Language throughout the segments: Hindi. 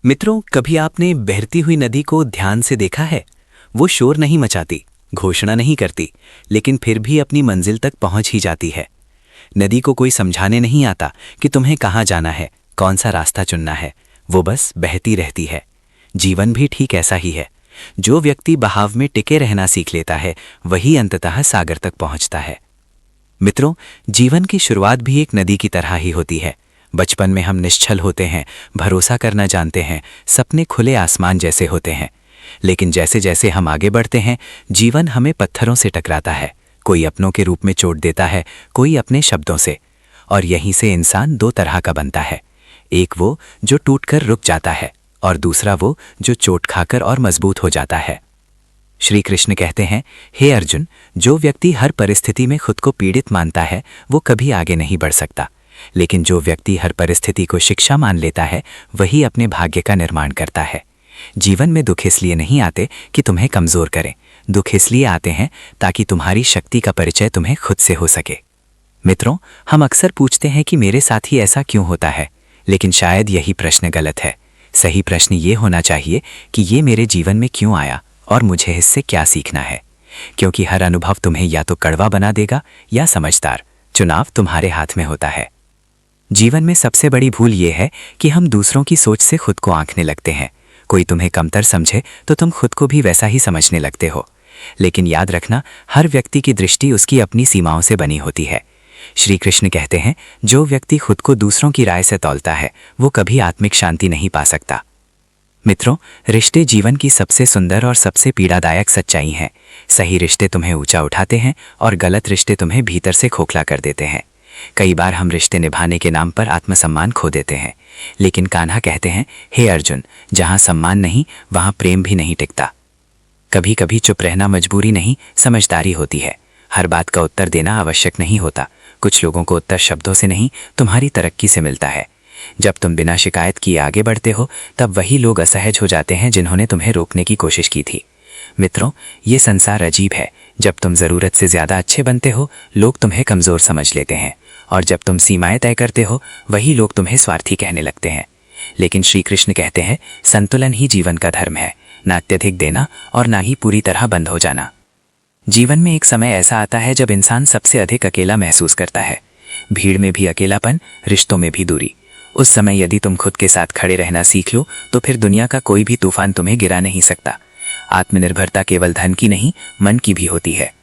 मित्रों, कभी आपने बहती हुई नदी को ध्यान से देखा है? वो शोर नहीं मचाती, घोषणा नहीं करती, लेकिन फिर भी अपनी मंजिल तक पहुंच ही जाती है। नदी को कोई समझाने नहीं आता कि तुम्हें कहाँ जाना है, कौन सा रास्ता चुनना है। वो बस बहती रहती है। जीवन भी ठीक ऐसा ही है। जो व्यक्ति बहाव में टिके रहना सीख लेता है, वही अंततः सागर तक पहुंचता है। मित्रों, जीवन की शुरुआत भी एक नदी की तरह ही होती है। बचपन में हम निश्चल होते हैं, भरोसा करना जानते हैं, सपने खुले आसमान जैसे होते हैं। लेकिन जैसे जैसे हम आगे बढ़ते हैं, जीवन हमें पत्थरों से टकराता है। कोई अपनों के रूप में चोट देता है, कोई अपने शब्दों से। और यहीं से इंसान दो तरह का बनता है। एक वो जो टूटकर रुक जाता है, और दूसरा वो जो चोट खाकर और मजबूत हो जाता है। श्री कृष्ण कहते हैं, हे अर्जुन, जो व्यक्ति हर परिस्थिति में खुद को पीड़ित मानता है, वो कभी आगे नहीं बढ़ सकता। लेकिन जो व्यक्ति हर परिस्थिति को शिक्षा मान लेता है, वही अपने भाग्य का निर्माण करता है। जीवन में दुख इसलिए नहीं आते कि तुम्हें कमजोर करें। दुख इसलिए आते हैं ताकि तुम्हारी शक्ति का परिचय तुम्हें खुद से हो सके। मित्रों, हम अक्सर पूछते हैं कि मेरे साथ ही ऐसा क्यों होता है, लेकिन शायद यही प्रश्न गलत है। सही प्रश्न ये होना चाहिए कि ये मेरे जीवन में क्यों आया और मुझे इससे क्या सीखना है। क्योंकि हर अनुभव तुम्हें या तो कड़वा बना देगा या समझदार। चुनाव तुम्हारे हाथ में होता है। जीवन में सबसे बड़ी भूल ये है कि हम दूसरों की सोच से खुद को आंकने लगते हैं। कोई तुम्हें कमतर समझे तो तुम खुद को भी वैसा ही समझने लगते हो। लेकिन याद रखना, हर व्यक्ति की दृष्टि उसकी अपनी सीमाओं से बनी होती है। श्री कृष्ण कहते हैं, जो व्यक्ति खुद को दूसरों की राय से तौलता है, वो कभी आत्मिक शांति नहीं पा सकता। मित्रों, रिश्ते जीवन की सबसे सुंदर और सबसे पीड़ादायक सच्चाई हैं। सही रिश्ते तुम्हें ऊंचा उठाते हैं और गलत रिश्ते तुम्हें भीतर से खोखला कर देते हैं। कई बार हम रिश्ते निभाने के नाम पर आत्मसम्मान खो देते हैं। लेकिन कान्हा कहते हैं, हे अर्जुन, जहां सम्मान नहीं, वहां प्रेम भी नहीं टिकता। कभी कभी चुप रहना मजबूरी नहीं, समझदारी होती है। हर बात का उत्तर देना आवश्यक नहीं होता। कुछ लोगों को उत्तर शब्दों से नहीं, तुम्हारी तरक्की से मिलता है। जब तुम बिना शिकायत किए आगे बढ़ते हो, तब वही लोग असहज हो जाते हैं जिन्होंने तुम्हें रोकने की कोशिश की थी। मित्रों, ये संसार अजीब है। जब तुम जरूरत से ज्यादा अच्छे बनते हो, लोग तुम्हें कमजोर समझ लेते हैं। और जब तुम सीमाएं तय करते हो, वही लोग तुम्हें स्वार्थी कहने लगते हैं। लेकिन श्री कृष्ण कहते हैं, संतुलन ही जीवन का धर्म है। ना अत्यधिक देना और ना ही पूरी तरह बंद हो जाना। जीवन में एक समय ऐसा आता है जब इंसान सबसे अधिक अकेला महसूस करता है। भीड़ में भी अकेलापन, रिश्तों में भी दूरी। उस समय यदि तुम खुद के साथ खड़े रहना सीख लो, तो फिर दुनिया का कोई भी तूफान तुम्हें गिरा नहीं सकता। आत्मनिर्भरता केवल धन की नहीं, मन की भी होती है।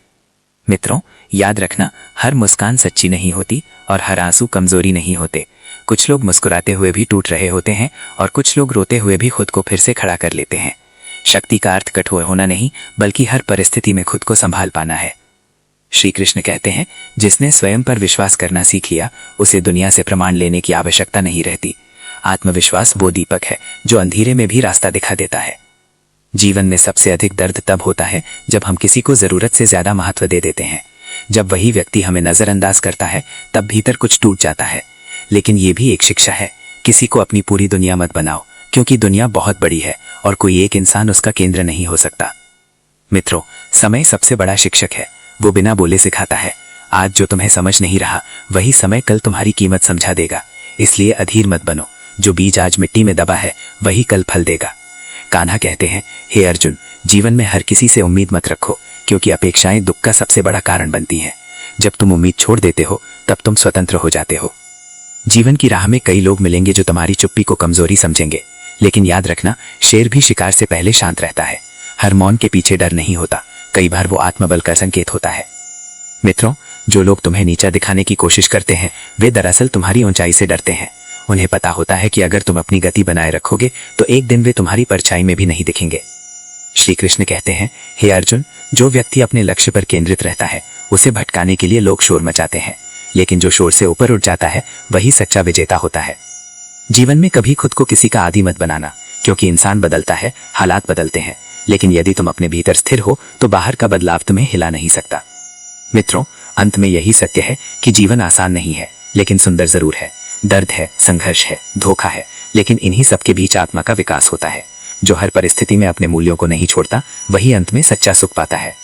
मित्रों, याद रखना, हर मुस्कान सच्ची नहीं होती और हर आंसू कमजोरी नहीं होते। कुछ लोग मुस्कुराते हुए भी टूट रहे होते हैं और कुछ लोग रोते हुए भी खुद को फिर से खड़ा कर लेते हैं। शक्ति का अर्थ कठोर होना नहीं, बल्कि हर परिस्थिति में खुद को संभाल पाना है। श्री कृष्ण कहते हैं, जिसने स्वयं पर विश्वास करना सीख लिया, उसे दुनिया से प्रमाण लेने की आवश्यकता नहीं रहती। आत्मविश्वास वो दीपक है जो अंधेरे में भी रास्ता दिखा देता है। जीवन में सबसे अधिक दर्द तब होता है जब हम किसी को जरूरत से ज्यादा महत्व दे देते हैं। जब वही व्यक्ति हमें नजरअंदाज करता है, तब भीतर कुछ टूट जाता है। लेकिन ये भी एक शिक्षा है, किसी को अपनी पूरी दुनिया मत बनाओ, क्योंकि दुनिया बहुत बड़ी है और कोई एक इंसान उसका केंद्र नहीं हो सकता। मित्रों, समय सबसे बड़ा शिक्षक है। वो बिना बोले सिखाता है। आज जो तुम्हें समझ नहीं रहा, वही समय कल तुम्हारी कीमत समझा देगा। इसलिए अधीर मत बनो। जो बीज आज मिट्टी में दबा है, वही कल फल देगा। कान्हा कहते हैं, हे अर्जुन, जीवन में हर किसी से उम्मीद मत रखो, क्योंकि अपेक्षाएं दुख का सबसे बड़ा कारण बनती हैं। जब तुम उम्मीद छोड़ देते हो, तब तुम स्वतंत्र हो जाते हो। जीवन की राह में कई लोग मिलेंगे जो तुम्हारी चुप्पी को कमजोरी समझेंगे। लेकिन याद रखना, शेर भी शिकार से पहले शांत रहता है। हर मौन के पीछे डर नहीं होता, कई बार वो आत्मबल का संकेत होता है। मित्रों, जो लोग तुम्हें नीचा दिखाने की कोशिश करते हैं, वे दरअसल तुम्हारी ऊंचाई से डरते हैं। उन्हें पता होता है कि अगर तुम अपनी गति बनाए रखोगे, तो एक दिन वे तुम्हारी परछाई में भी नहीं दिखेंगे। श्री कृष्ण कहते हैं, हे अर्जुन, जो व्यक्ति अपने लक्ष्य पर केंद्रित रहता है, उसे भटकाने के लिए लोग शोर मचाते हैं। लेकिन जो शोर से ऊपर उठ जाता है, वही सच्चा विजेता होता है। जीवन में कभी खुद को किसी का आदी मत बनाना, क्योंकि इंसान बदलता है, हालात बदलते हैं। लेकिन यदि तुम अपने भीतर स्थिर हो, तो बाहर का बदलाव तुम्हें हिला नहीं सकता। मित्रों, अंत में यही सत्य है कि जीवन आसान नहीं है, लेकिन सुंदर जरूर है। दर्द है, संघर्ष है, धोखा है, लेकिन इन्हीं सबके बीच आत्मा का विकास होता है। जो हर परिस्थिति में अपने मूल्यों को नहीं छोड़ता, वही अंत में सच्चा सुख पाता है।